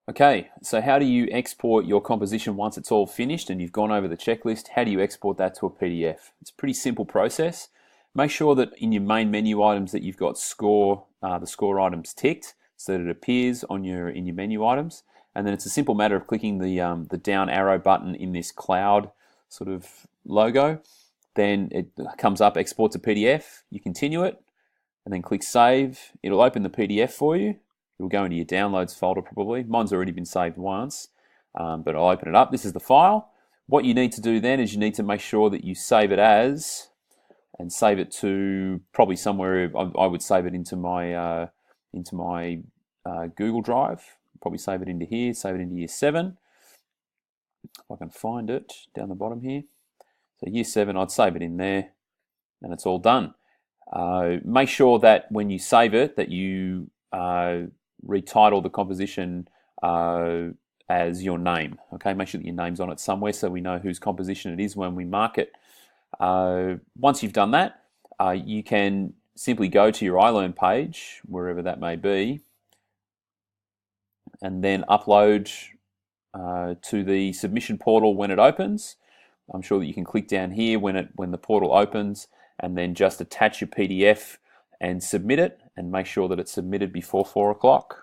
Okay, so how do you export your composition once it's all finished and you've gone over the checklist? How do you export that to a PDF? It's a pretty simple process. Make sure that in your main menu items that you've got the score items ticked so that it appears on in your menu items. And then it's a simple matter of clicking the down arrow button in this cloud sort of logo. Then it comes up, export to PDF. You continue it and then click save. It'll open the PDF for you. It'll go into your downloads folder probably. Mine's already been saved once, but I'll open it up. This is the file. What you need to do then is you need to make sure that you save it as, and save it to probably somewhere. I would save it into my Google Drive. Probably save it into here. Save it into year 7. If I can find it down the bottom here. So year 7, I'd save it in there, and it's all done. Make sure that when you save it, that you retitle the composition as your name. Okay, make sure that your name's on it somewhere so we know whose composition it is when we mark it. Once you've done that, you can simply go to your iLearn page, wherever that may be, and then upload to the submission portal when it opens. I'm sure that you can click down here when the portal opens, and then just attach your PDF and submit it, and make sure that it's submitted before 4 o'clock.